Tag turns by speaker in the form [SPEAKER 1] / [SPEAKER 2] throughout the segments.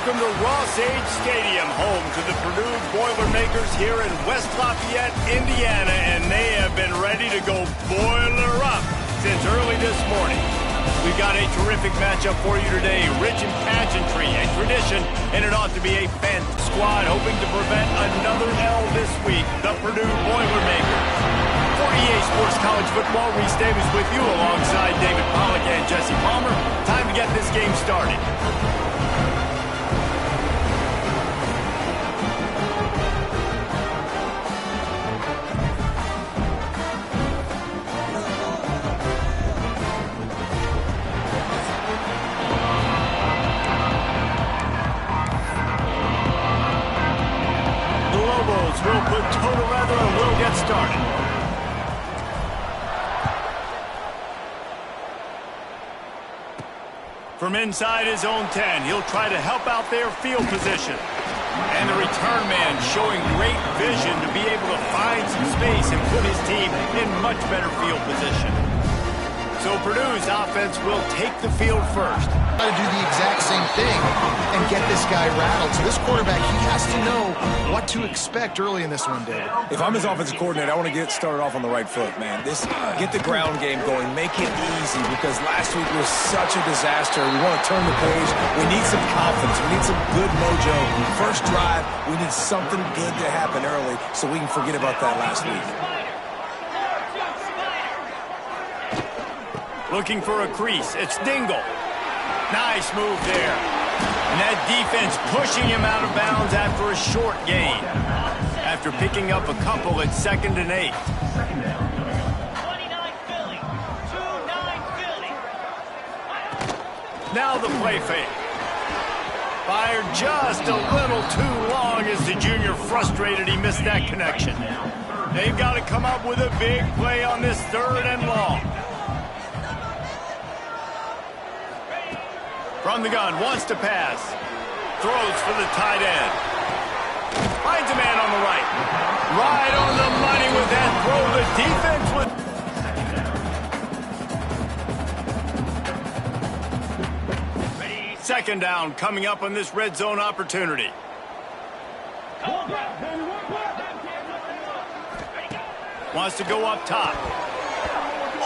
[SPEAKER 1] welcome to Ross-Age Stadium, home to the Purdue Boilermakers here in West Lafayette, Indiana, and they have been ready to go boiler up since early this morning. We've got a terrific matchup for you today, rich in pageantry and tradition, and it ought to be a fantastic squad hoping to prevent another L this week, the Purdue Boilermakers. 48 Sports College Football, Reese Davis with you alongside David Pollack and Jesse Palmer. Time to get this game started. The Lobos will put total leather and we'll get started. From inside his own 10, he'll try to help out their field position. And the return man showing great vision to be able to find some space and put his team in much better field position. So Purdue's offense will take the field first.
[SPEAKER 2] Try to do the exact same thing and get this guy rattled. So this quarterback, he has to know what to expect early in this one, David.
[SPEAKER 3] If I'm his offensive coordinator, I want to get started off on the right foot, man. Get the ground game going. Make it easy because last week was such a disaster. We want to turn the page. We need some confidence. We need some good mojo. First drive, we need something good to happen early so we can forget about that last week.
[SPEAKER 1] Looking for a crease. It's Dingle. Nice move there. And that defense pushing him out of bounds after a short gain. After picking up a couple at 2nd and 8.
[SPEAKER 4] 29 Philly. 2-9 Philly.
[SPEAKER 1] Now the play fake. Fired just a little too long as the junior frustrated he missed that connection. They've got to come up with a big play on this 3rd and long. From the gun, wants to pass. Throws for the tight end. Finds a man on the right. Right on the money with that throw. The defense with... Second down coming up on this red zone opportunity. Wants to go up top.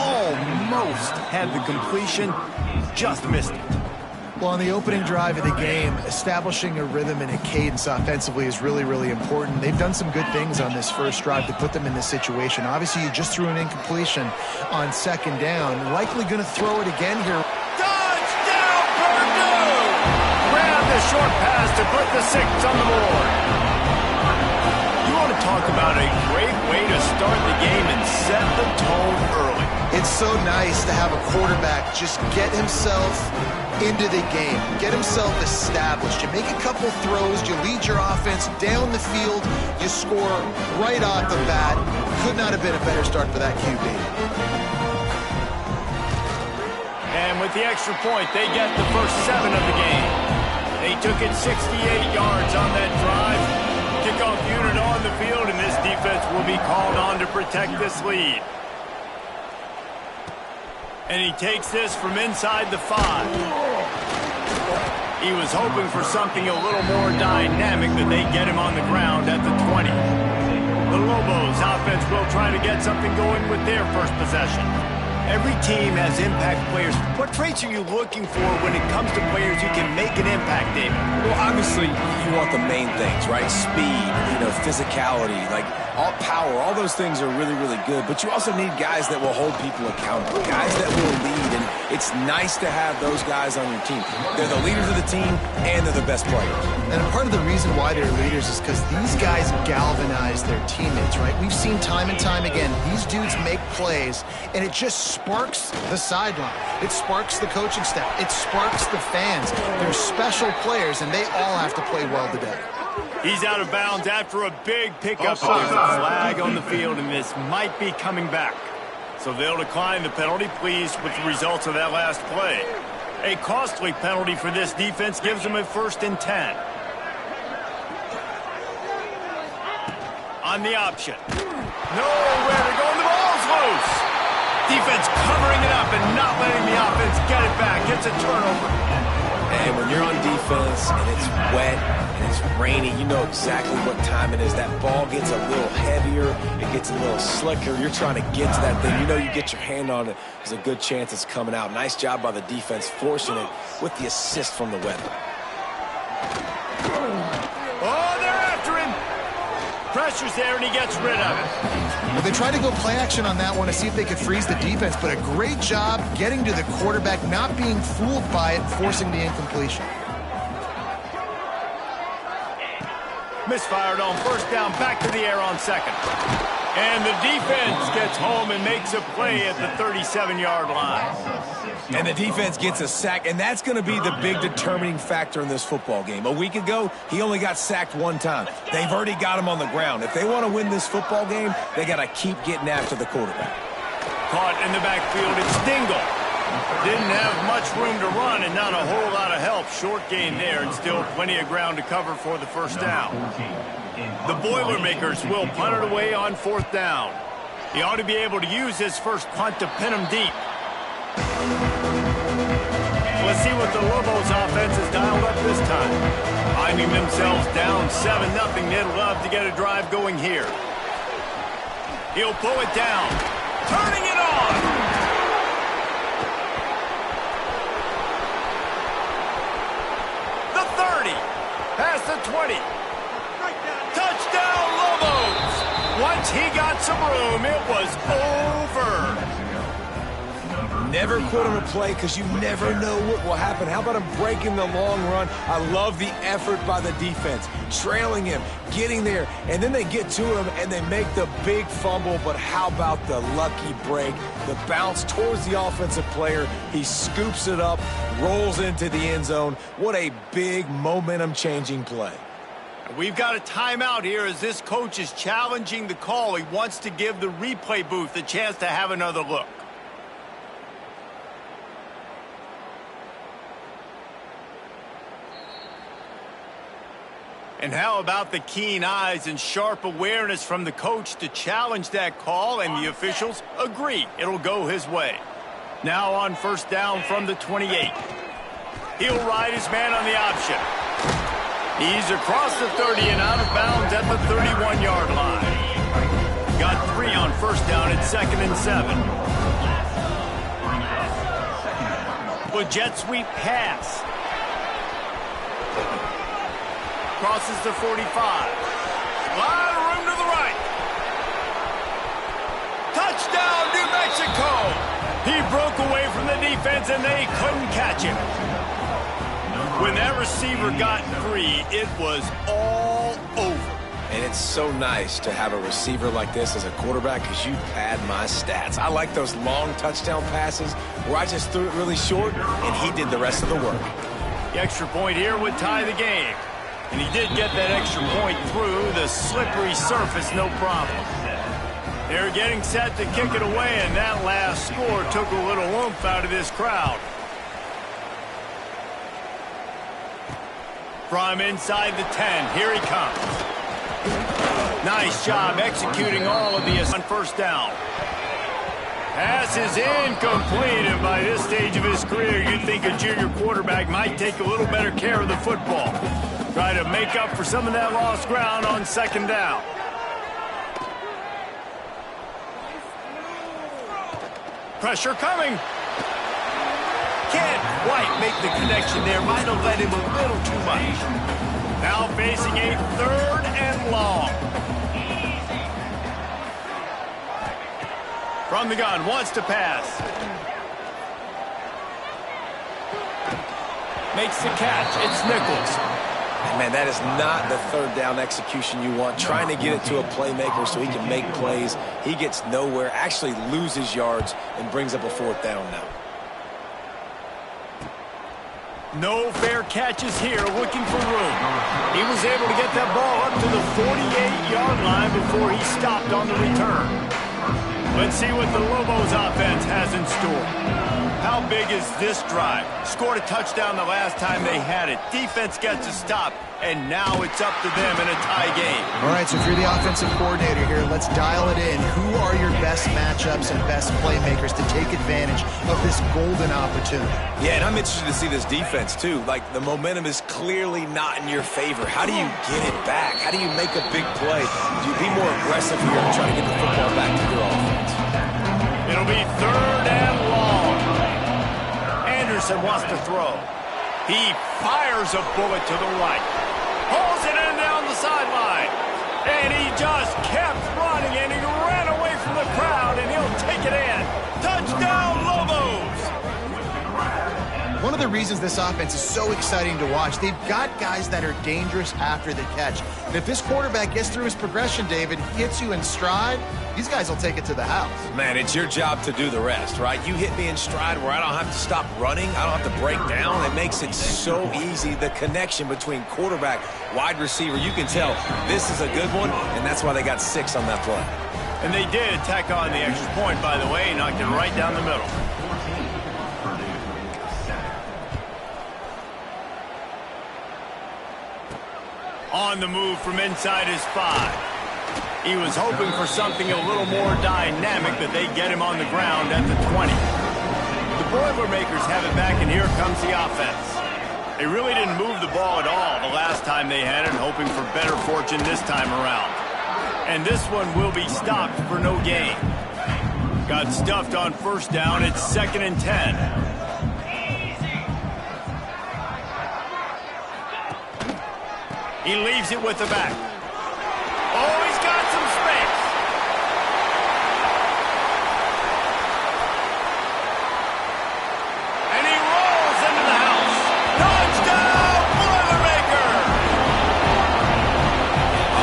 [SPEAKER 1] Almost had the completion. Just missed it.
[SPEAKER 2] Well, on the opening drive of the game, establishing a rhythm and a cadence offensively is really, really important. They've done some good things on this first drive to put them in this situation. Obviously, you just threw an incompletion on 2nd down. Likely going to throw it again here.
[SPEAKER 1] Touchdown, Purdue! Grab the short pass to put the 6 on the board. You want to talk about a great way to start the game and set the tone early.
[SPEAKER 2] It's so nice to have a quarterback just get himself into the game, get himself established. You make a couple throws, you lead your offense down the field, you score right off the bat. Could not have been a better start for that QB.
[SPEAKER 1] And with the extra point, they get the first 7 of the game. They took it 68 yards on that drive. Kickoff unit on the field, and this defense will be called on to protect this lead. And he takes this from inside the 5. He was hoping for something a little more dynamic than they get him on the ground at the 20. The Lobos offense will try to get something going with their first possession. Every team has impact players. What traits are you looking for when it comes to players who can make an impact, David?
[SPEAKER 3] Well, obviously, you want the main things, right? Speed, physicality, like all power, all those things are really, really good. But you also need guys that will hold people accountable, guys that will lead. And it's nice to have those guys on your team. They're the leaders of the team, and they're the best players.
[SPEAKER 2] And part of the reason why they're leaders is because these guys galvanize their teammates, right? We've seen time and time again, these dudes make plays, and it just sparks the sideline. It sparks the coaching staff. It sparks the fans. They're special players, and they all have to play well today.
[SPEAKER 1] He's out of bounds after a big pickup. There's a flag on the field, and this might be coming back. So they'll decline the penalty, pleased with the results of that last play. A costly penalty for this defense gives them a 1st and 10. On the option. Nowhere to go, and the ball's loose. Defense covering it up and not letting the offense get it back. It's a turnover.
[SPEAKER 3] And man, when you're on defense and it's wet and it's rainy, you know exactly what time it is. That ball gets a little heavier, it gets a little slicker. You're trying to get to that thing. You know you get your hand on it, there's a good chance it's coming out. Nice job by the defense forcing it with the assist from the weather.
[SPEAKER 1] Oh, they're after him. Pressure's there, and he gets rid of it.
[SPEAKER 2] Well, they tried to go play action on that one to see if they could freeze the defense, but a great job getting to the quarterback, not being fooled by it, forcing the incompletion.
[SPEAKER 1] Misfired on first down, back to the air on second. And the defense gets home and makes a play at the 37-yard line.
[SPEAKER 3] And the defense gets a sack, and that's going to be the big determining factor in this football game. A week ago, he only got sacked one time. They've already got him on the ground. If they want to win this football game, they got to keep getting after the quarterback.
[SPEAKER 1] Caught in the backfield, it's Dingle. Didn't have much room to run and not a whole lot of help. Short gain there and still plenty of ground to cover for the first down. The Boilermakers will punt it away on fourth down. He ought to be able to use his first punt to pin him deep. Let's see what the Lobos offense has dialed up this time. Finding themselves down 7-0, they'd love to get a drive going here. He'll pull it down. Turning it on. The 30. Past the 20. Touchdown, Lobos. Once he got some room, it was over.
[SPEAKER 3] Never quit on a play because you never know what will happen. How about him breaking the long run? I love the effort by the defense. Trailing him, getting there, and then they get to him and they make the big fumble. But how about the lucky break? The bounce towards the offensive player. He scoops it up, rolls into the end zone. What a big momentum-changing play.
[SPEAKER 1] We've got a timeout here as this coach is challenging the call. He wants to give the replay booth a chance to have another look. And how about the keen eyes and sharp awareness from the coach to challenge that call, and the officials agree it'll go his way. Now on first down from the 28. He'll ride his man on the option. He's across the 30 and out of bounds at the 31-yard line. Got 3 on first down at 2nd and 7. With jet sweep pass. Crosses the 45. Lot of room to the right. Touchdown, New Mexico. He broke away from the defense and they couldn't catch him. When that receiver got free, it was all over.
[SPEAKER 3] And it's so nice to have a receiver like this as a quarterback because you pad my stats. I like those long touchdown passes where I just threw it really short and he did the rest of the work.
[SPEAKER 1] The extra point here would tie the game. And he did get that extra point through the slippery surface, no problem. They're getting set to kick it away, and that last score took a little oomph out of this crowd. From inside the 10, here he comes. Nice job executing all of the on first down. Pass is incomplete, and by this stage of his career, you'd think a junior quarterback might take a little better care of the football. Try to make up for some of that lost ground on second down. Pressure coming. Can't quite make the connection there. Might have led him a little too much. Now facing a 3rd and long. From the gun, wants to pass. Makes the catch. It's Nichols.
[SPEAKER 3] Man, that is not the 3rd down execution you want. Trying to get it to a playmaker so he can make plays. He gets nowhere, actually loses yards, and brings up a 4th down now.
[SPEAKER 1] No fair catches here, looking for room. He was able to get that ball up to the 48-yard line before he stopped on the return. Let's see what the Lobos offense has in store. How big is this drive? Scored a touchdown the last time they had it. Defense gets a stop. and now it's up to them in a tie game.
[SPEAKER 2] All right, so if you're the offensive coordinator here, let's dial it in. Who are your best matchups and best playmakers to take advantage of this golden opportunity?
[SPEAKER 3] Yeah, and I'm interested to see this defense, too. Like, the momentum is clearly not in your favor. How do you get it back? How do you make a big play? Do you be more aggressive here and try to get the football back to your offense?
[SPEAKER 1] It'll be 3rd and long. Anderson wants to throw. He fires a bullet to the right. Pulls it in down the sideline. And he just kept running, and he ran away from the crowd, and he'll take it in. Touchdown, Lobos!
[SPEAKER 2] One of the reasons this offense is so exciting to watch, they've got guys that are dangerous after the catch. And if this quarterback gets through his progression, David, hits you in stride, these guys will take it to the house.
[SPEAKER 3] Man, it's your job to do the rest, right? You hit me in stride where I don't have to stop running. I don't have to break down. It makes it so easy. The connection between quarterback, wide receiver, you can tell this is a good one, and that's why they got 6 on that play.
[SPEAKER 1] And they did tack on the extra point, by the way, knocked it right down the middle. On the move from inside his 5. He was hoping for something a little more dynamic, but they get him on the ground at the 20. The Boilermakers have it back, and here comes the offense. They really didn't move the ball at all the last time they had it, hoping for better fortune this time around. And this one will be stopped for no gain. Got stuffed on 1st down. It's 2nd and 10. He leaves it with the back. Oh, he's got some space. And he rolls into the house. Touchdown, Boilermaker!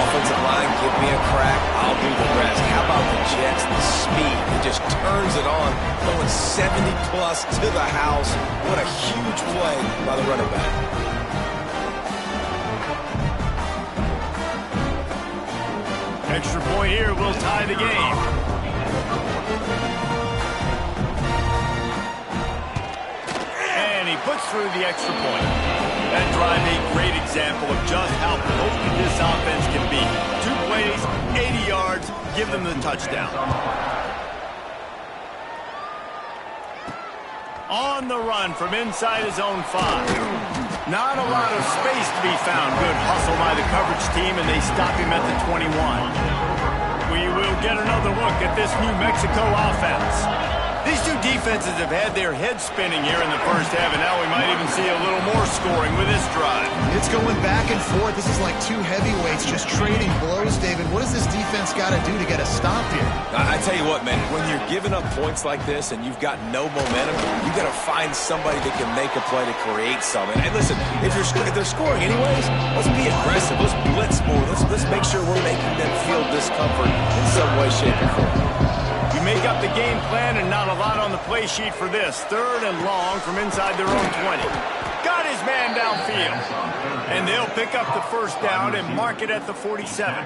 [SPEAKER 3] Offensive line, give me a crack. I'll do the rest. How about the Jets? The speed. He just turns it on, going 70-plus to the house. What a huge play by the running back.
[SPEAKER 1] Extra point here will tie the game. And he puts through the extra point. That drive a great example of just how potent this offense can be. 2 plays, 80 yards, give them the touchdown. On the run from inside his own 5. Not a lot of space to be found. Good hustle by the coverage team, and they stop him at the 21. We will get another look at this New Mexico offense. These two defenses have had their heads spinning here in the first half, and now we might even see a little more scoring with this drive.
[SPEAKER 2] It's going back and forth. This is like 2 heavyweights just trading blows, David. What does this defense got to do to get a stop here?
[SPEAKER 3] I tell you what, man, when you're giving up points like this and you've got no momentum, you've got to find somebody that can make a play to create something. And listen, if they're scoring anyways, let's be aggressive. Let's blitz more. Let's make sure we're making them feel discomfort in some way, shape, or form.
[SPEAKER 1] You make up the game plan, and not a lot on the play sheet for this. 3rd and long from inside their own 20. Got his man downfield. And they'll pick up the 1st down and mark it at the 47.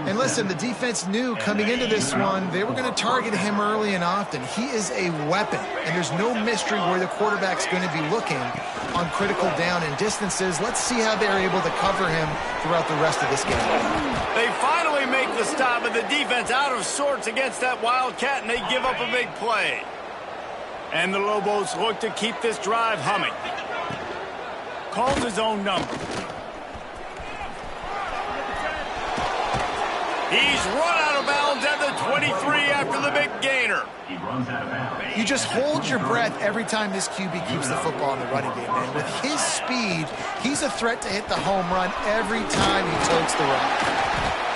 [SPEAKER 2] And listen, the defense knew coming into this one, they were going to target him early and often. He is a weapon, and there's no mystery where the quarterback's going to be looking on critical down and distances. Let's see how they're able to cover him throughout the rest of this game.
[SPEAKER 1] They finally make the stop, but the defense out of sorts against that Wildcat, and they give up a big play. And the Lobos look to keep this drive humming. Calls his own number. He's run out of bounds at the 23 after the big gainer.
[SPEAKER 2] You just hold your breath every time this QB keeps the football in the running game, man. With his speed, he's a threat to hit the home run every time he totes the rock.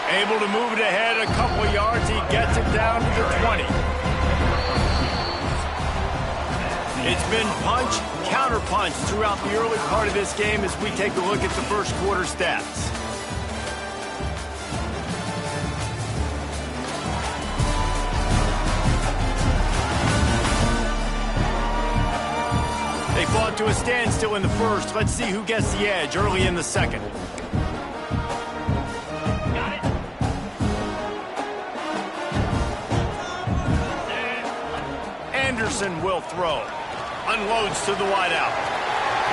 [SPEAKER 1] Able to move it ahead a couple of yards. He gets it down to the 20. It's been punch, counter punch throughout the early part of this game as we take a look at the first quarter stats. They fought to a standstill in the first. Let's see who gets the edge early in the second.
[SPEAKER 4] Got it.
[SPEAKER 1] Anderson will throw. Unloads to the wideout.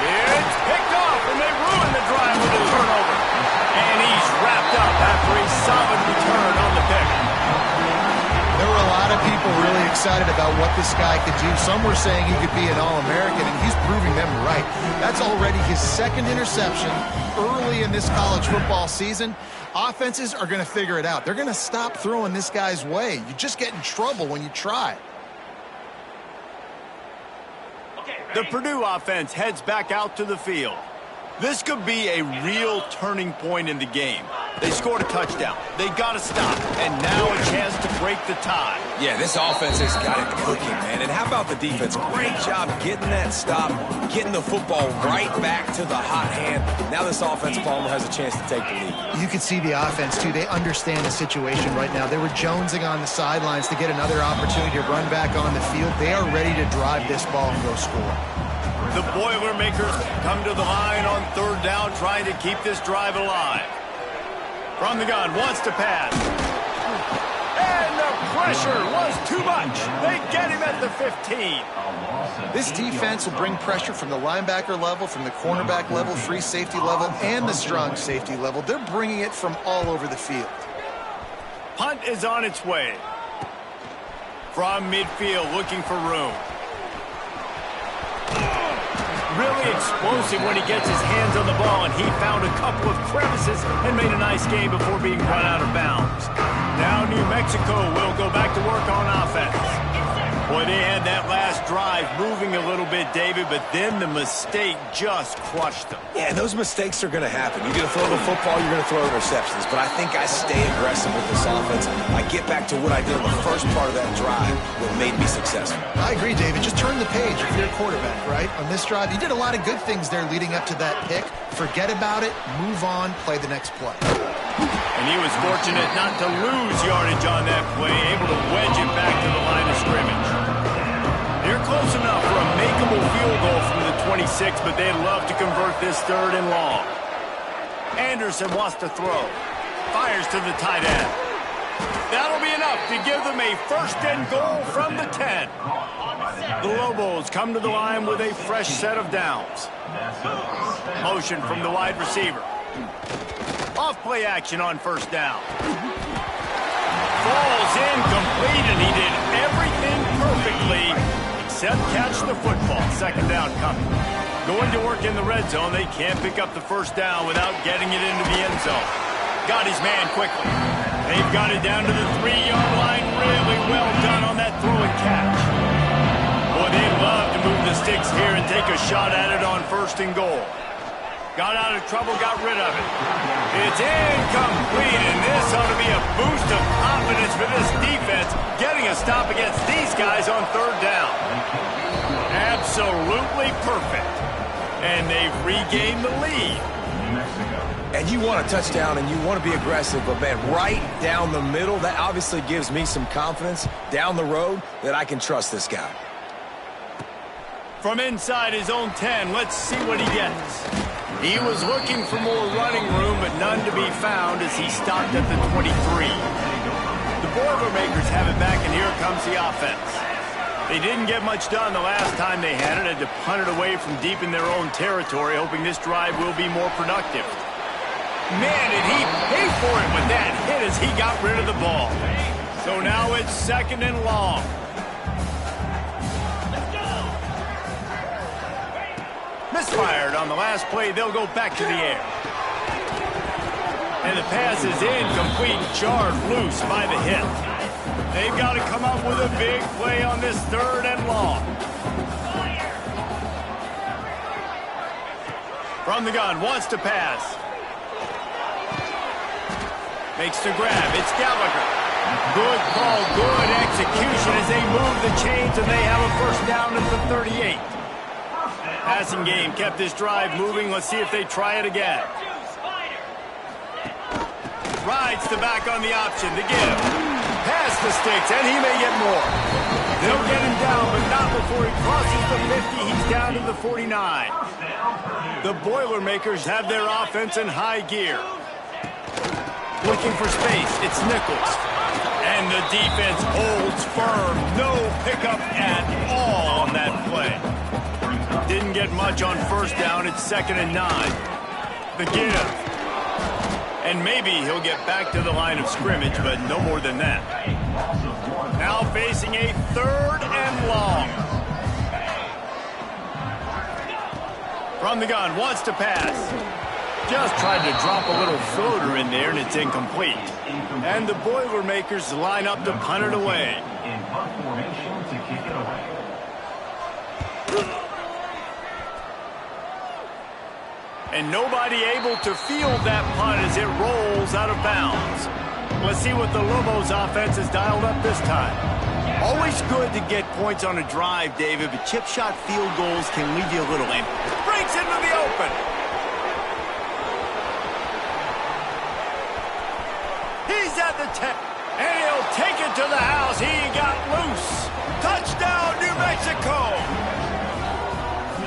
[SPEAKER 1] It's picked off, and they ruin the drive with a turnover. And he's wrapped up after a solid return on the pick.
[SPEAKER 2] There were a lot of people really excited about what this guy could do. Some were saying he could be an All-American, and he's proving them right. That's already his second interception early in this college football season. Offenses are going to figure it out. They're going to stop throwing this guy's way. You just get in trouble when you try.
[SPEAKER 1] The Purdue offense heads back out to the field. This could be a real turning point in the game. They scored a touchdown. They got to stop. And now a chance to break the tie.
[SPEAKER 3] Yeah, this offense has got it cooking, man. And how about the defense? Great job getting that stop, getting the football right back to the hot hand. Now this offense, Palmer, has a chance to take the lead.
[SPEAKER 2] You can see the offense, too. They understand the situation right now. They were jonesing on the sidelines to get another opportunity to run back on the field. They are ready to drive this ball and go score.
[SPEAKER 1] The Boilermakers come to the line on third down, trying to keep this drive alive. From the gun, wants to pass. And the pressure was too much. They get him at the 15.
[SPEAKER 2] This defense will bring pressure from the linebacker level, from the cornerback level, free safety level, and the strong safety level. They're bringing it from all over the field.
[SPEAKER 1] Punt is on its way. From midfield, looking for room. Really explosive when he gets his hands on the ball, and he found a couple of crevices and made a nice game before being run out of bounds. Now New Mexico will go back to work on offense. Boy, they had that last drive moving a little bit, David, but then the mistake just crushed them.
[SPEAKER 3] Yeah, those mistakes are going to happen. You're going to throw the football, you're going to throw interceptions. But I think I stay aggressive with this offense. I get back to what I did in the first part of that drive that made me successful.
[SPEAKER 2] I agree, David. Just turn the page if you're a quarterback, right? On this drive, you did a lot of good things there leading up to that pick. Forget about it, move on, play the next play.
[SPEAKER 1] And he was fortunate not to lose yardage on that play, able to wedge it back to the line of scrimmage. They're close enough for a makeable field goal from the 26, but they'd love to convert this third and long. Anderson wants to throw. Fires to the tight end. That'll be enough to give them a first and goal from the 10. The Lobos come to the line with a fresh set of downs. Motion from the wide receiver. Off play action on first down. Falls incomplete, and he did everything perfectly except catch the football. Second down coming. Going to work in the red zone. They can't pick up the first down without getting it into the end zone. Got his man quickly. They've got it down to the 3-yard line. Really well done on that throw and catch. Boy, they love to move the sticks here and take a shot at it on first and goal. Got out of trouble, got rid of it. It's incomplete, and this ought to be a boost of confidence for this defense, getting a stop against these guys on third down. Absolutely perfect. And they've regained the lead.
[SPEAKER 3] And you want a touchdown, and you want to be aggressive, but, man, right down the middle, that obviously gives me some confidence down the road that I can trust this guy.
[SPEAKER 1] From inside his own 10, let's see what he gets. He was looking for more running room, but none to be found as he stopped at the 23. The Boilermakers have it back, and here comes the offense. They didn't get much done the last time they had it, had to punt it away from deep in their own territory, hoping this drive will be more productive. Man, did he pay for it with that hit as he got rid of the ball. So now it's second and long. Misfired on the last play. They'll go back to the air. And the pass is incomplete, jarred loose by the hit. They've got to come up with a big play on this third and long. From the gun, wants to pass. Makes the grab. It's Gallagher. Good call, good execution as they move the chains, and they have a first down at the 38. Passing game kept this drive moving. Let's see if they try it again. Rides the back on the option to give. Pass the sticks, and he may get more. They'll get him down, but not before he crosses the 50. He's down to the 49. The Boilermakers have their offense in high gear. Looking for space. It's Nichols. And the defense holds firm. No pickup at all on that play. Didn't get much on first down. It's 2nd and 9. The give. And maybe he'll get back to the line of scrimmage, but no more than that. Now facing a 3rd and long. From the gun, wants to pass. Just tried to drop a little floater in there, and it's incomplete. And the Boilermakers line up to punt it away.
[SPEAKER 5] In punt formation to kick it away.
[SPEAKER 1] And nobody able to field that punt as it rolls out of bounds. Let's see what the Lobos offense has dialed up this time. Always good to get points on a drive, David, but chip shot field goals can leave you a little empty. Breaks into the open. He's at the 10, and he'll take it to the house. He got loose. Touchdown, New Mexico.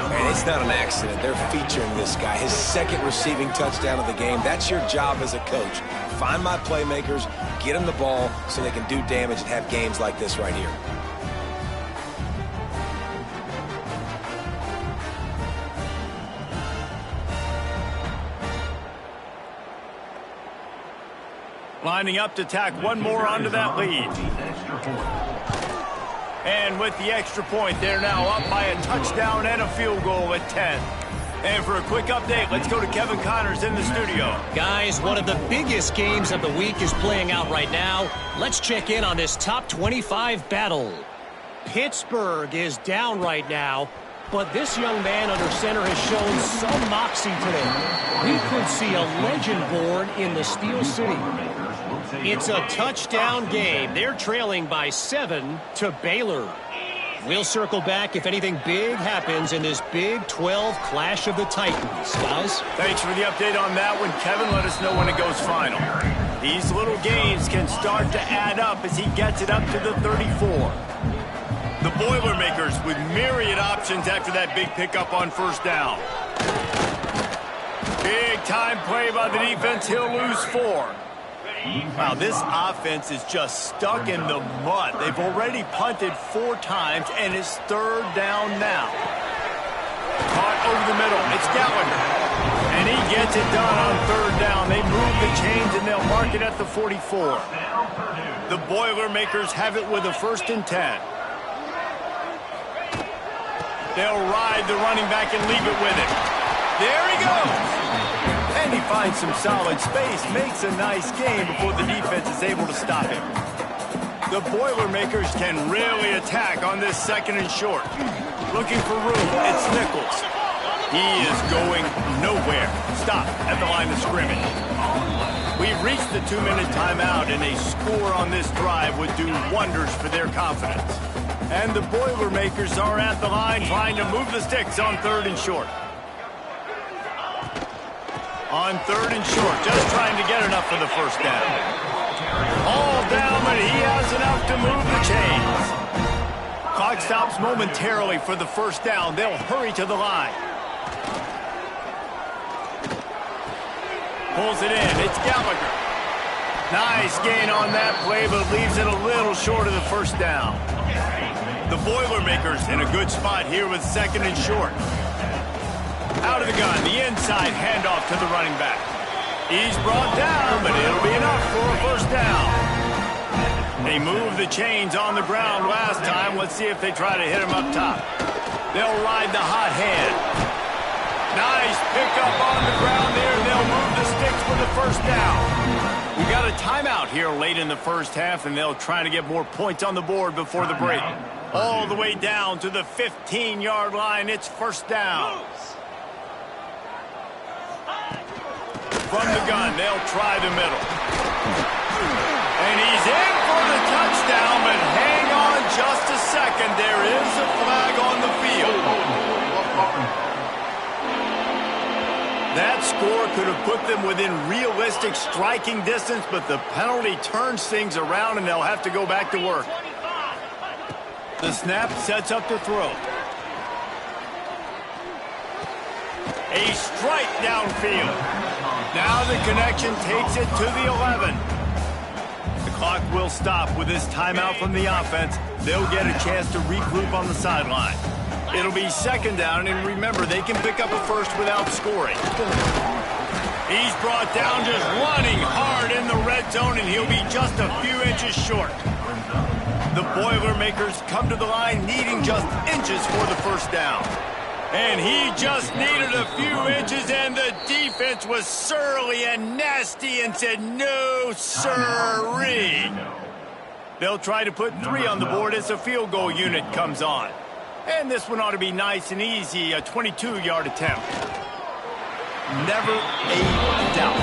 [SPEAKER 3] And it's not an accident. They're featuring this guy. His 2nd receiving touchdown of the game. That's your job as a coach. Find my playmakers, get them the ball so they can do damage and have games like this right here.
[SPEAKER 1] Lining up to tack one more onto that lead. And with the extra point, they're now up by a touchdown and a field goal at 10. And for a quick update, let's go to Kevin Connors in the studio.
[SPEAKER 6] Guys, one of the biggest games of the week is playing out right now. Let's check in on this top 25 battle. Pittsburgh is down right now, but this young man under center has shown some moxie today. We could see a legend born in the Steel City. It's a touchdown game. They're trailing by 7 to Baylor. We'll circle back if anything big happens in this Big 12 Clash of the Titans, guys.
[SPEAKER 1] Thanks for the update on that one, Kevin. Let us know when it goes final. These little gains can start to add up as he gets it up to the 34. The Boilermakers with myriad options after that big pickup on first down. Big time play by the defense. He'll lose 4. Wow, this offense is just stuck in the mud. They've already punted 4 times, and it's 3rd down now. Caught over the middle. It's Gallagher. And he gets it done on 3rd down. They move the chains, and they'll mark it at the 44. The Boilermakers have it with a 1st and 10. They'll ride the running back and leave it with him. There he goes. And he finds some solid space, makes a nice game before the defense is able to stop him. The Boilermakers can really attack on this 2nd and short. Looking for room, it's Nichols. He is going nowhere. Stop at the line of scrimmage. We've reached the 2-minute timeout, and a score on this drive would do wonders for their confidence. And the Boilermakers are at the line trying to move the sticks on 3rd and short. On 3rd and short, just trying to get enough for the 1st down. All down, but he has enough to move the chains. Clock stops momentarily for the 1st down. They'll hurry to the line. Pulls it in. It's Gallagher. Nice gain on that play, but leaves it a little short of the 1st down. The Boilermakers in a good spot here with 2nd and short. Out of the gun, the inside handoff to the running back. He's brought down, but it'll be enough for a 1st down. They moved the chains on the ground last time. Let's see if they try to hit him up top. They'll ride the hot hand. Nice pickup on the ground there. They'll move the sticks for the 1st down. We got a timeout here late in the 1st half, and they'll try to get more points on the board before the break. All the way down to the 15-yard line. It's 1st down. From the gun, they'll try the middle. And he's in for the touchdown, but hang on just a second. There is a flag on the field. That score could have put them within realistic striking distance, but the penalty turns things around, and they'll have to go back to work. The snap sets up to throw. A strike downfield. Now the connection takes it to the 11. The clock will stop with this timeout from the offense. They'll get a chance to regroup on the sideline. It'll be second down, and remember, they can pick up a first without scoring. He's brought down just running hard in the red zone, and he'll be just a few inches short. The Boilermakers come to the line needing just inches for the first down. And he just needed a few inches, and the defense was surly and nasty and said, no, sirree. They'll try to put 3 on the board as the field goal unit comes on. And this one ought to be nice and easy, a 22-yard attempt. Never a doubt.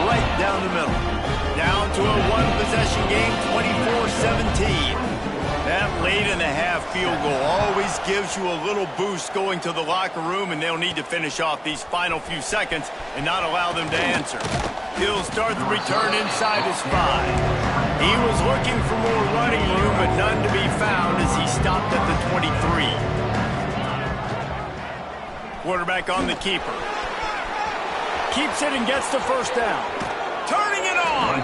[SPEAKER 1] Right down the middle. Down to a one-possession game, 24-17. That late in the half field goal always gives you a little boost going to the locker room, and they'll need to finish off these final few seconds and not allow them to answer. He'll start the return inside his 5. He was looking for more running room, but none to be found as he stopped at the 23. Quarterback on the keeper. Keeps it and gets the first down. Turning it on.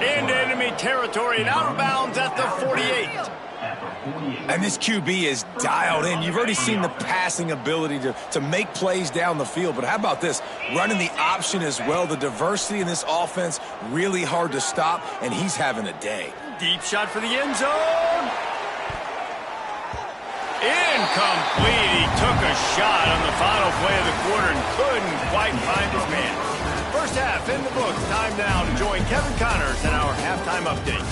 [SPEAKER 1] Into enemy territory and out of bounds at the 48.
[SPEAKER 3] And this QB is dialed in. You've already seen the passing ability to make plays down the field. But how about this? Running the option as well. The diversity in this offense, really hard to stop, and he's having a day.
[SPEAKER 1] Deep shot for the end zone. Incomplete. He took a shot on the final play of the quarter and couldn't quite find his man. First half in the books. Time now to join Kevin Connors in our halftime update.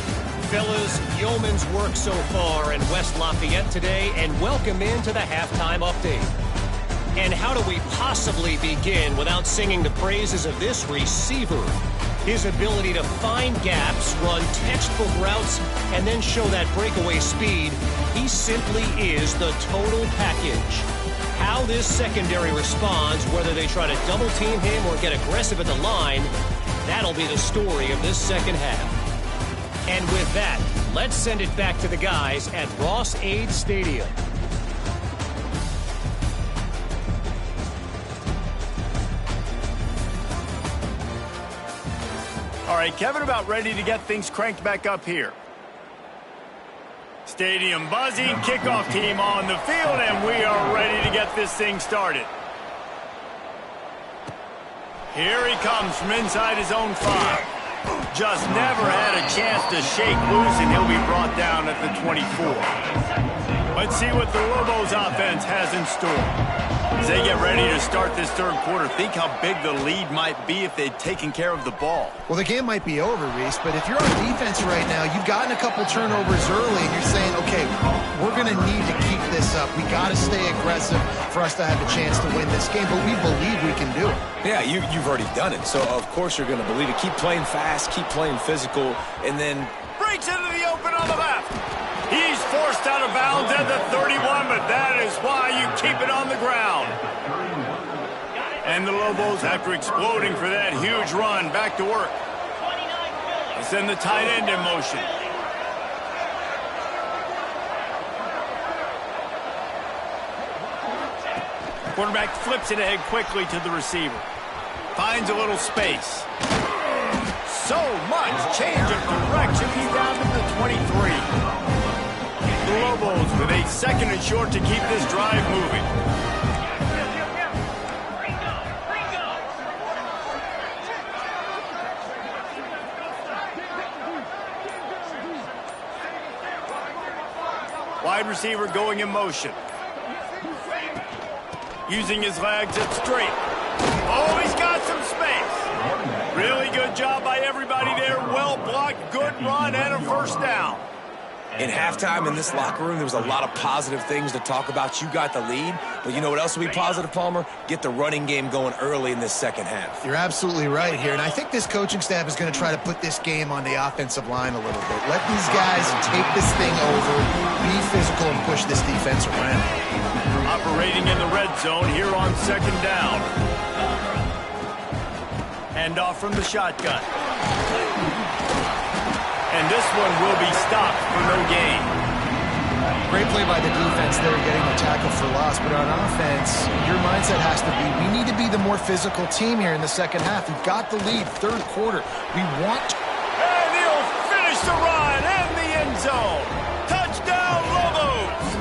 [SPEAKER 6] Fellas, yeoman's work so far in West Lafayette today, and welcome into the halftime update. And how do we possibly begin without singing the praises of this receiver? His ability to find gaps, run textbook routes, and then show that breakaway speed. He simply is the total package. How this secondary responds, whether they try to double-team him or get aggressive at the line, that'll be the story of this second half. And with that, let's send it back to the guys at Ross-Ade Stadium.
[SPEAKER 1] All right, Kevin, about ready to get things cranked back up here. Stadium buzzing, kickoff team on the field, and we are ready to get this thing started. Here he comes from inside his own 5. Just never had a chance to shake loose, and he'll be brought down at the 24. Let's see what the Lobos offense has in store. As they get ready to start this third quarter, think how big the lead might be if they'd taken care of the ball.
[SPEAKER 2] Well, the game might be over, Reese, but if you're on defense right now, you've gotten a couple turnovers early, and you're saying, okay, we're going to need to keep this up. We got to stay aggressive for us to have a chance to win this game, but we believe we can do it.
[SPEAKER 3] Yeah, you've already done it, so of course you're going to believe it. Keep playing fast, keep playing physical, and then
[SPEAKER 1] breaks into the open on the left. He's forced out of bounds at the 31, but that is why you keep it on the ground. And the Lobos, after exploding for that huge run, back to work. They send the tight end in motion. Quarterback flips it ahead quickly to the receiver. Finds a little space. So much change of direction. He's down to the 23. The Lobos with a second and short to keep this drive moving. Wide receiver going in motion. Using his legs at straight. Oh, he's got some space. Really good job by everybody there. Well blocked, good run, and a first down.
[SPEAKER 3] in halftime in this locker room, there was a lot of positive things to talk about. You got the lead, but you know what else will be positive, Palmer? Get the running game going early in this second half.
[SPEAKER 2] You're absolutely right here, and I think this coaching staff is going to try to put this game on the offensive line a little bit. Let these guys take this thing over, be physical, and push this defense around.
[SPEAKER 1] Operating in the red zone here on second down. Hand off from the shotgun. And this one will be stopped for no gain.
[SPEAKER 2] Great play by the defense there, getting the tackle for loss. But on offense, your mindset has to be, we need to be the more physical team here in the second half. We've got the lead, third quarter. We want to...
[SPEAKER 1] And he'll finish the run in the end zone. Touchdown, Lobos!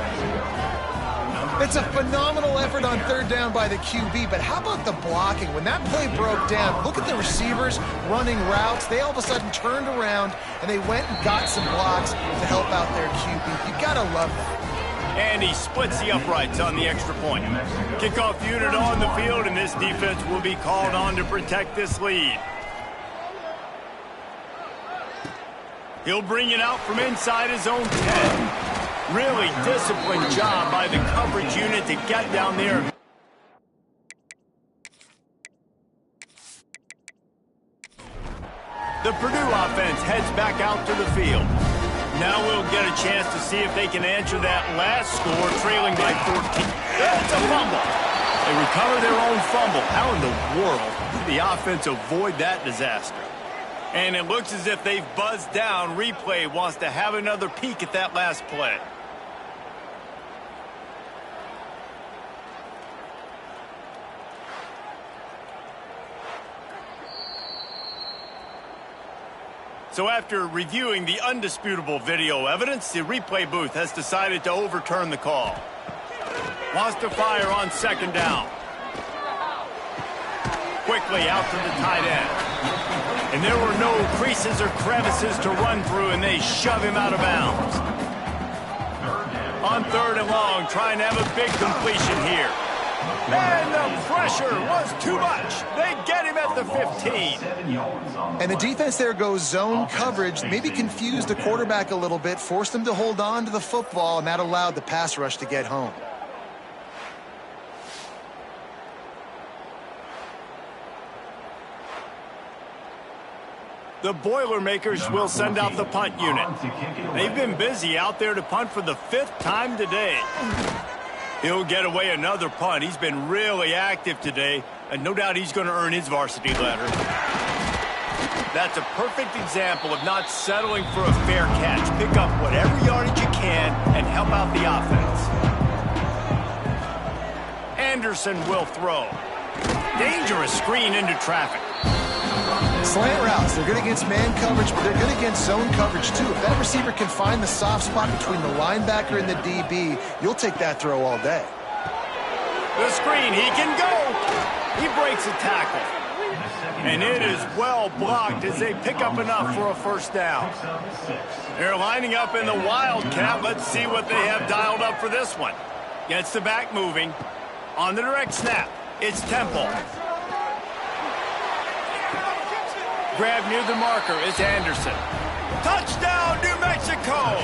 [SPEAKER 2] That's a phenomenal effort on third down by the QB, but how about the blocking? When that play broke down, look at the receivers running routes. They all of a sudden turned around, and they went and got some blocks to help out their QB. You gotta love that.
[SPEAKER 1] And he splits the uprights on the extra point. Kickoff unit on the field, and this defense will be called on to protect this lead. He'll bring it out from inside his own 10. Really disciplined job by the coverage unit to get down there. The Purdue offense heads back out to the field. Now we'll get a chance to see if they can answer that last score, trailing by 14. It's a fumble. They recover their own fumble. How in the world did the offense avoid that disaster? And it looks as if they've buzzed down. Replay wants to have another peek at that last play. So after reviewing the undisputable video evidence, the replay booth has decided to overturn the call. Wants to fire on second down. Quickly out to the tight end. And there were no creases or crevices to run through, and they shove him out of bounds. On third and long, trying to have a big completion here. And the pressure was too much. They get him at the 15.
[SPEAKER 2] And the defense there goes zone coverage, maybe confused the quarterback a little bit, forced him to hold on to the football, and that allowed the pass rush to get home.
[SPEAKER 1] The Boilermakers will send out the punt unit. They've been busy out there to punt for the 5th time today. He'll get away another punt. He's been really active today, and no doubt he's going to earn his varsity letter. That's a perfect example of not settling for a fair catch. Pick up whatever yardage you can and help out the offense. Anderson will throw. Dangerous screen into traffic.
[SPEAKER 2] Slant routes, they're good against man coverage, but they're good against zone coverage too. If that receiver can find the soft spot between the linebacker and the DB, you'll take that throw all day.
[SPEAKER 1] The screen, he can go. He breaks a tackle. And it is well blocked as they pick up enough for a first down. They're lining up in the Wildcat. Let's see what they have dialed up for this one. Gets the back moving. On the direct snap, it's Temple. Grab near the marker is Anderson. Touchdown, New Mexico!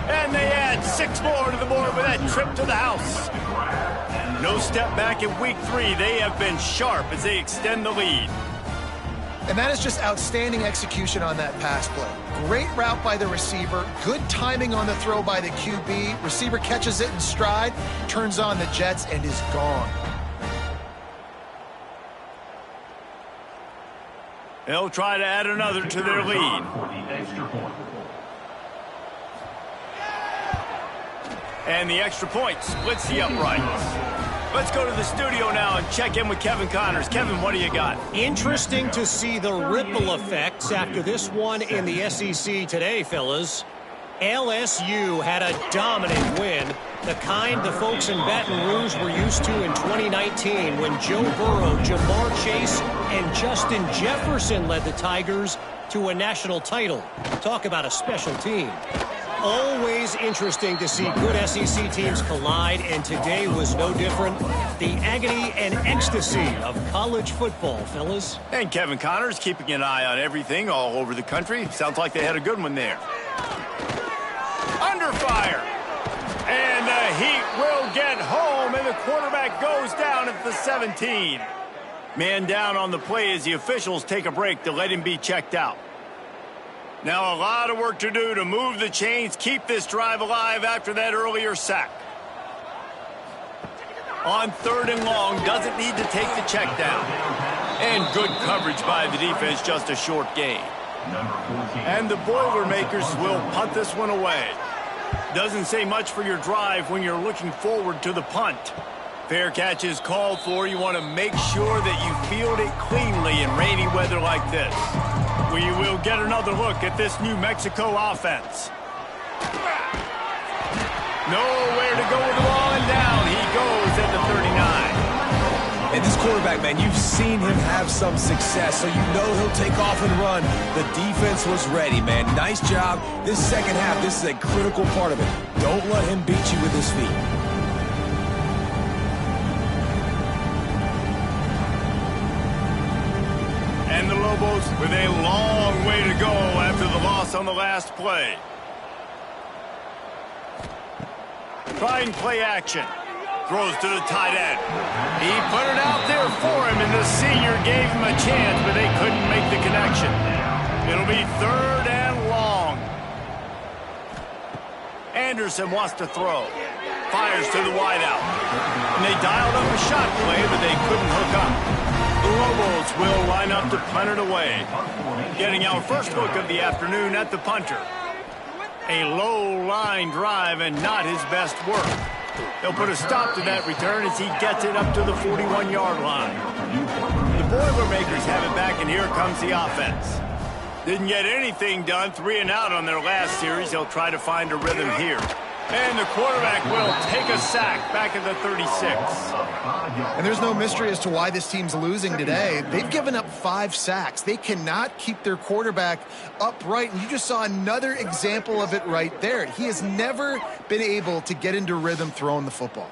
[SPEAKER 1] And they add 6 more to the board with that trip to the house. No step back in week 3. They have been sharp as they extend the lead.
[SPEAKER 2] And that is just outstanding execution on that pass play. Great route by the receiver, good timing on the throw by the QB. Receiver catches it in stride, turns on the jets, and is gone.
[SPEAKER 1] They'll try to add another to their lead. And the extra point splits the uprights. Let's go to the studio now and check in with Kevin Connors. Kevin, what do you got?
[SPEAKER 6] Interesting to see the ripple effects after this one in the SEC today, fellas. LSU had a dominant win, the kind the folks in Baton Rouge were used to in 2019 when Joe Burrow, Jamar Chase, and Justin Jefferson led the Tigers to a national title. Talk about a special team. Always interesting to see good SEC teams collide, and today was no different. The agony and ecstasy of college football, fellas.
[SPEAKER 1] And Kevin Connors keeping an eye on everything all over the country. Sounds like they had a good one there. Under fire. And the Heat will get home, and the quarterback goes down at the 17. Man down on the play as the officials take a break to let him be checked out. Now a lot of work to do to move the chains, keep this drive alive after that earlier sack. On third and long, doesn't need to take the check down. And good coverage by the defense, just a short gain. And the Boilermakers will punt this one away. Doesn't say much for your drive when you're looking forward to the punt. Fair catch is called for. You want to make sure that you field it cleanly in rainy weather like this. We will get another look at this New Mexico offense. Nowhere to go with the ball, and down he goes at the 39.
[SPEAKER 3] And this quarterback, man, you've seen him have some success, so you know he'll take off and run. The defense was ready, man. Nice job. This second half, this is a critical part of it. Don't let him beat you with his feet.
[SPEAKER 1] And the Lobos with a long way to go after the loss on the last play. Trying play action. Throws to the tight end. He put it out there for him, and the senior gave him a chance, but they couldn't make the connection. It'll be 3rd and long. Anderson wants to throw. Fires to the wideout. And they dialed up a shot play, but they couldn't hook up. The Lobos will line up to punt it away. Getting our first look of the afternoon at the punter. A low line drive and not his best work. They'll put a stop to that return as he gets it up to the 41-yard line. The Boilermakers have it back, and here comes the offense. Didn't get anything done, 3 and out on their last series. They'll try to find a rhythm here. And the quarterback will take a sack back at the 36.
[SPEAKER 2] And there's no mystery as to why this team's losing today. They've given up 5 sacks. They cannot keep their quarterback upright. And you just saw another example of it right there. He has never been able to get into rhythm throwing the football.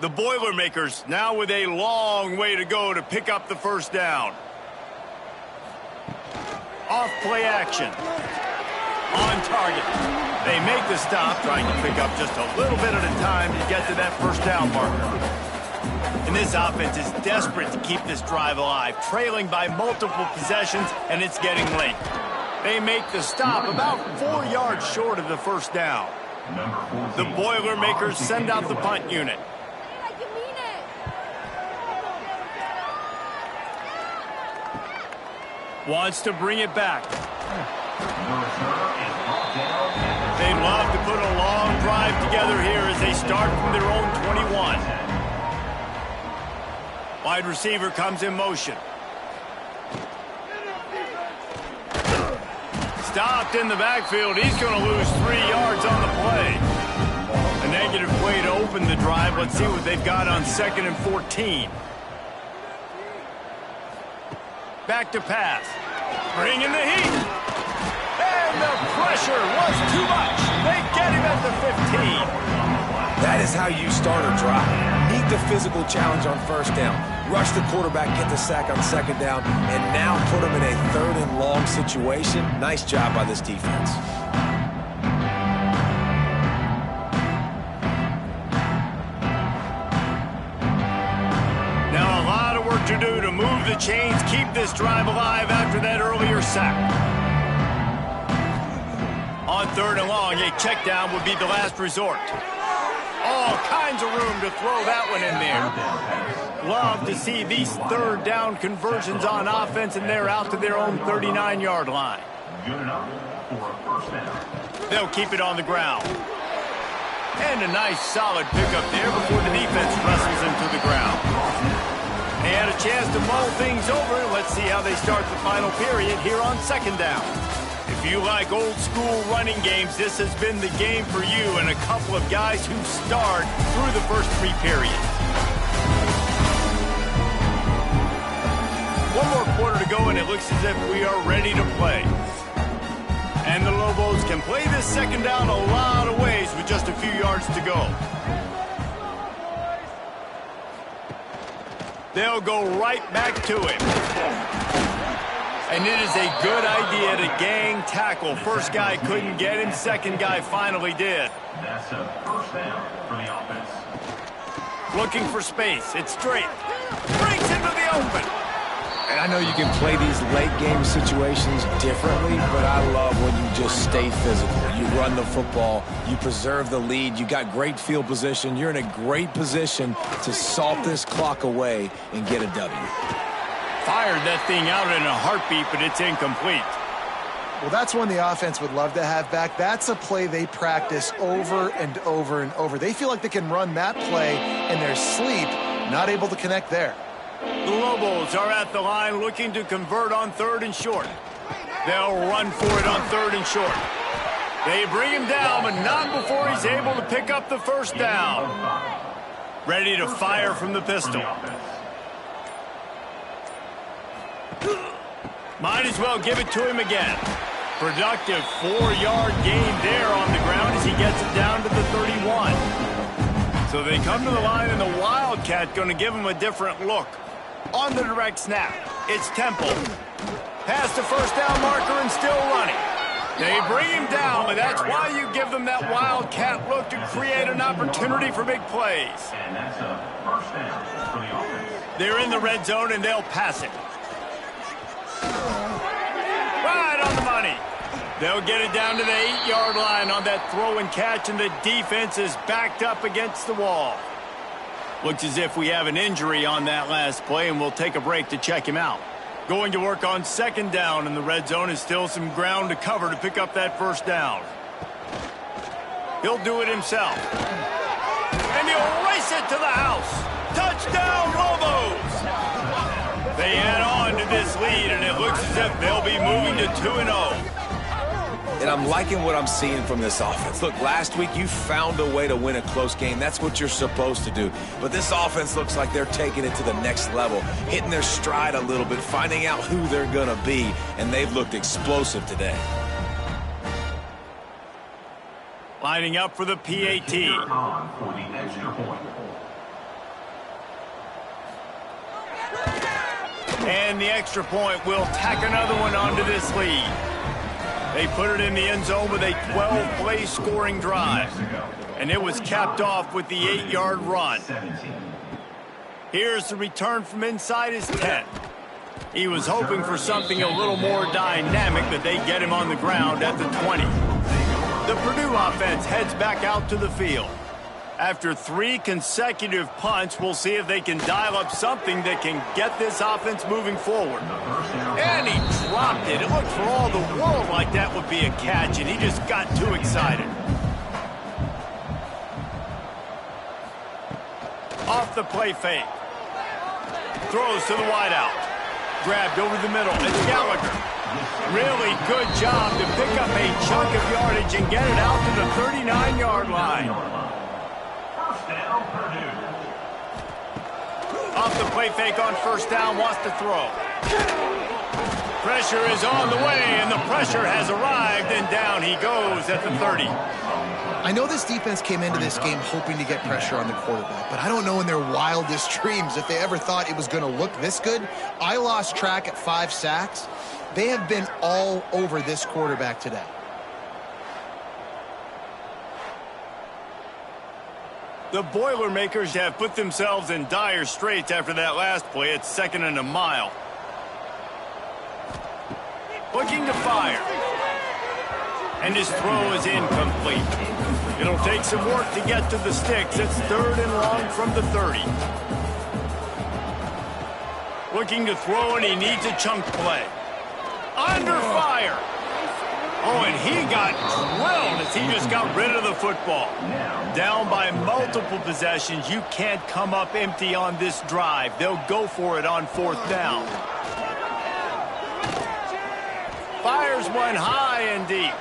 [SPEAKER 1] The Boilermakers now with a long way to go to pick up the first down. Off play action. On target. They make the stop, trying to pick up just a little bit at a time to get to that first down marker. And this offense is desperate to keep this drive alive, trailing by multiple possessions, and it's getting late. They make the stop about 4 yards short of the first down. The Boilermakers send out the punt unit. Wants to bring it back. They'd love to put a long drive together here as they start from their own 21. Wide receiver comes in motion. Stopped in the backfield. He's going to lose 3 yards on the play. A negative play to open the drive. Let's see what they've got on 2nd and 14. Back to pass. Bringing the heat. And the pressure was too much. They get him at the 15.
[SPEAKER 3] That is how you start a drive. Meet the physical challenge on first down. Rush the quarterback, get the sack on 2nd down, and now put him in a 3rd and long situation. Nice job by this defense.
[SPEAKER 1] To do to move the chains, keep this drive alive after that earlier sack. On 3rd and long, a check down would be the last resort. All kinds of room to throw that one in there. Love to see these 3rd down conversions on offense, and they're out to their own 39-yard line. They'll keep it on the ground. And a nice solid pickup there before the defense wrestles him to the ground. They had a chance to mull things over. Let's see how they start the final period here on 2nd down. If you like old school running games, this has been the game for you and a couple of guys who starred through the first 3 periods. 1 more quarter to go, and it looks as if we are ready to play. And the Lobos can play this 2nd down a lot of ways with just a few yards to go. They'll go right back to him. And it is a good idea to gang tackle. First guy couldn't get him. Second guy finally did.
[SPEAKER 5] That's a first down for the offense.
[SPEAKER 1] Looking for space. It's straight. Brings into the open.
[SPEAKER 3] And I know you can play these late game situations differently, but I love when you just stay physical. You run the football, you preserve the lead, you got great field position, you're in a great position to salt this clock away and get a W.
[SPEAKER 1] Fired that thing out in a heartbeat, but it's incomplete.
[SPEAKER 2] Well, that's one the offense would love to have back. That's a play they practice over and over and over. They feel like they can run that play in their sleep, not able to connect there.
[SPEAKER 1] The Lobos are at the line looking to convert on 3rd and short. They'll run for it on 3rd and short. They bring him down, but not before he's able to pick up the first down. Ready to fire from the pistol. Might as well give it to him again. Productive 4-yard gain there on the ground as he gets it down to the 31. So they come to the line, and the Wildcat going to give him a different look. On the direct snap, it's Temple. Past the first down marker and still running. They bring him down, but that's why you give them that Wildcat look to create an opportunity for big plays.
[SPEAKER 5] And that's a first down for the offense.
[SPEAKER 1] They're in the red zone, and they'll pass it. Right on the money. They'll get it down to the 8-yard line on that throw and catch, and the defense is backed up against the wall. Looks as if we have an injury on that last play, and we'll take a break to check him out. Going to work on second down, and the red zone is still some ground to cover to pick up that first down. He'll do it himself. And he'll race it to the house. Touchdown, Lobos! They add on to this lead, and it looks as if they'll be moving to 2-0.
[SPEAKER 3] And I'm liking what I'm seeing from this offense. Look, last week you found a way to win a close game. That's what you're supposed to do. But this offense looks like they're taking it to the next level, hitting their stride a little bit, finding out who they're going to be, and they've looked explosive today.
[SPEAKER 1] Lining up for the PAT.
[SPEAKER 5] On for the extra point.
[SPEAKER 1] And the extra point will tack another one onto this lead. They put it in the end zone with a 12-play scoring drive. And it was capped off with the 8-yard run. Here's the return from inside his 10. He was hoping for something a little more dynamic, but they get him on the ground at the 20. The Purdue offense heads back out to the field. After 3 consecutive punts, we'll see if they can dial up something that can get this offense moving forward. And he dropped it. It looked for all the world like that would be a catch, and he just got too excited. Off the play fake. Throws to the wideout. Grabbed over the middle. It's Gallagher. Really good job to pick up a chunk of yardage and get it out to the 39-yard line. Off the play fake on first down, wants to throw. Pressure is on the way, and the pressure has arrived, and down he goes at the 30.
[SPEAKER 2] I know this defense came into this game hoping to get pressure on the quarterback, but I don't know in their wildest dreams if they ever thought it was going to look this good. I lost track at 5 sacks. They have been all over this quarterback today.
[SPEAKER 1] The Boilermakers have put themselves in dire straits after that last play. It's 2nd and a mile. Looking to fire. And his throw is incomplete. It'll take some work to get to the sticks. It's 3rd and long from the 30. Looking to throw, and he needs a chunk play. Under fire. Oh, and he got drilled as he just got rid of the football. Down by multiple possessions. You can't come up empty on this drive. They'll go for it on 4th down. Fires one high and deep.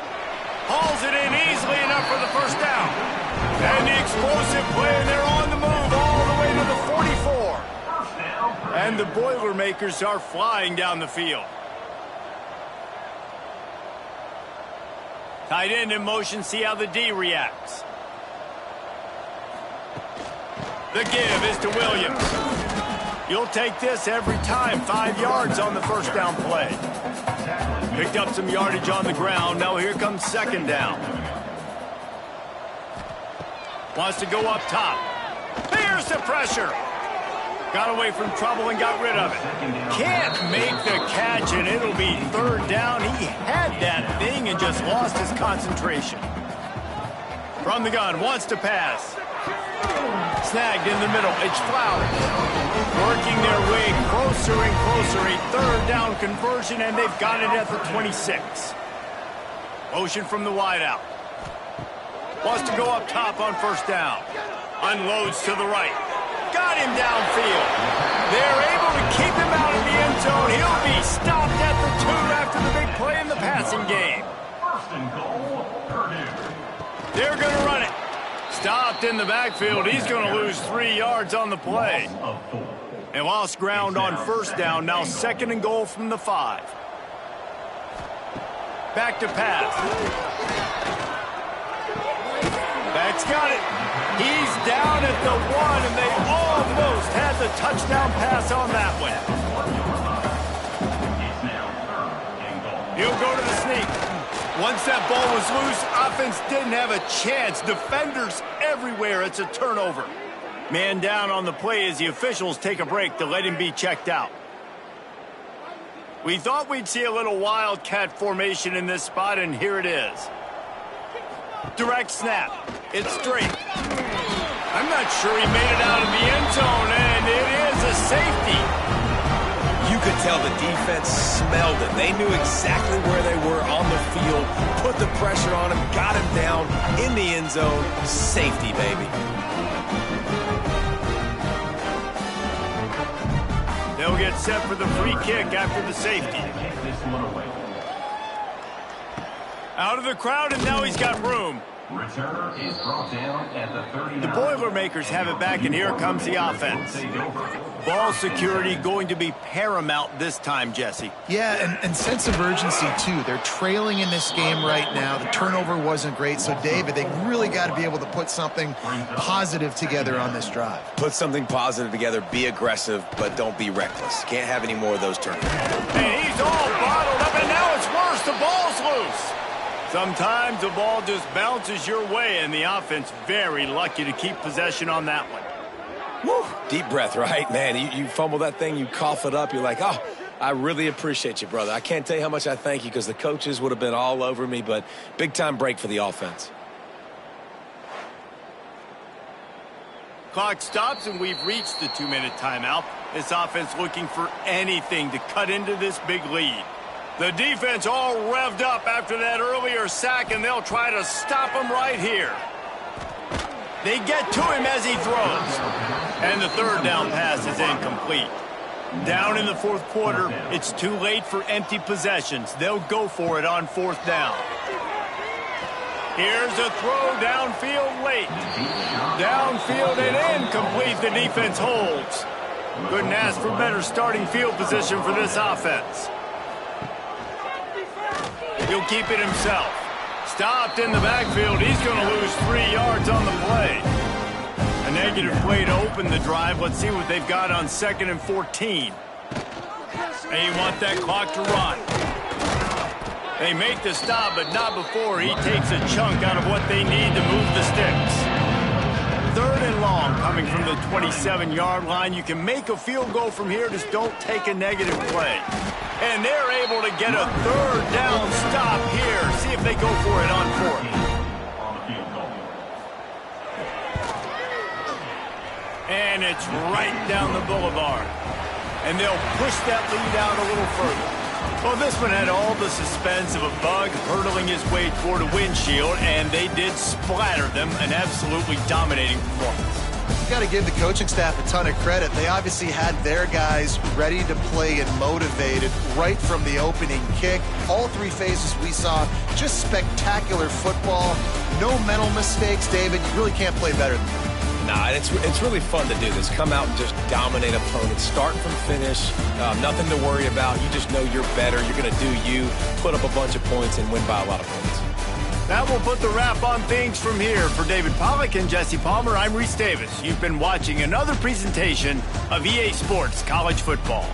[SPEAKER 1] Hauls it in easily enough for the first down. And the explosive play, and they're on the move all the way to the 44. And the Boilermakers are flying down the field. Tight end in motion, see how the D reacts. The give is to Williams. You'll take this every time. 5 yards on the first down play. Picked up some yardage on the ground. Now here comes 2nd down. Wants to go up top. Here's the pressure. Got away from trouble and got rid of it. Can't make the catch, and it'll be 3rd down. He had that thing and just lost his concentration. From the gun, wants to pass. Snagged in the middle. It's Flowers. Working their way closer and closer. A 3rd down conversion, and they've got it at the 26. Motion from the wideout. Wants to go up top on first down. Unloads to the right. Got him downfield. They're able to keep him out of the end zone. He'll be stopped at the 2 after the big play in the passing game.
[SPEAKER 5] First and goal, Purdue.
[SPEAKER 1] They're going to run it. Stopped in the backfield. He's going to lose 3 yards on the play. They lost ground on first down. Now 2nd and goal from the 5. Back to pass. Back's got it. He's down at the 1, and they almost had the touchdown pass on that one. He'll go to the sneak. Once that ball was loose, offense didn't have a chance. Defenders everywhere. It's a turnover. Man down on the play as the officials take a break to let him be checked out. We thought we'd see a little wildcat formation in this spot, and here it is. Direct snap. It's straight. I'm not sure he made it out of the end zone, and it is a safety.
[SPEAKER 3] You could tell the defense smelled it. They knew exactly where they were on the field, put the pressure on him, got him down in the end zone. Safety, baby.
[SPEAKER 1] They'll get set for the free kick after the safety. Out of the crowd, and now he's got room.
[SPEAKER 5] Returner is brought down at the 39.
[SPEAKER 1] The Boilermakers have it back, and here comes the offense. Ball security going to be paramount this time, Jesse.
[SPEAKER 2] Yeah, and sense of urgency, too. They're trailing in this game right now. The turnover wasn't great. So, David, they really got to be able to put something positive together on this drive.
[SPEAKER 3] Put something positive together. Be aggressive, but don't be reckless. Can't have any more of those turnovers.
[SPEAKER 1] And he's all bottled up, and now it's worse. The ball's loose. Sometimes the ball just bounces your way, and the offense very lucky to keep possession on that one.
[SPEAKER 3] Woo. Deep breath, right? Man, you fumble that thing, you cough it up, you're like, oh, I really appreciate you, brother. I can't tell you how much I thank you because the coaches would have been all over me, but big-time break for the offense.
[SPEAKER 1] Clock stops, and we've reached the 2-minute timeout. This offense looking for anything to cut into this big lead. The defense all revved up after that earlier sack, and they'll try to stop him right here. They get to him as he throws. And the 3rd down pass is incomplete. Down in the 4th quarter, it's too late for empty possessions. They'll go for it on 4th down. Here's a throw downfield late. Downfield and incomplete. The defense holds. Couldn't ask for better starting field position for this offense. He'll keep it himself. Stopped in the backfield. He's going to lose 3 yards on the play. A negative play to open the drive. Let's see what they've got on 2nd and 14. They want that clock to run. They make the stop, but not before he takes a chunk out of what they need to move the sticks. 3rd and long coming from the 27-yard line. You can make a field goal from here, just don't take a negative play. And they're able to get a 3rd down stop here. See if they go for it on 4th. And it's right down the boulevard. And they'll push that lead out a little further. Well, this one had all the suspense of a bug hurtling his way toward a windshield, and they did splatter them. An absolutely dominating performance.
[SPEAKER 2] You got to give the coaching staff a ton of credit. They obviously had their guys ready to play and motivated right from the opening kick. All 3 phases we saw, just spectacular football. No mental mistakes, David. You really can't play better than that.
[SPEAKER 3] Nah, it's really fun to do this. Come out and just dominate opponents. Start from finish. Nothing to worry about. You just know you're better. You're going to do you, put up a bunch of points, and win by a lot of points.
[SPEAKER 1] That will put the wrap on things from here. For David Pollack and Jesse Palmer, I'm Reese Davis. You've been watching another presentation of EA Sports College Football.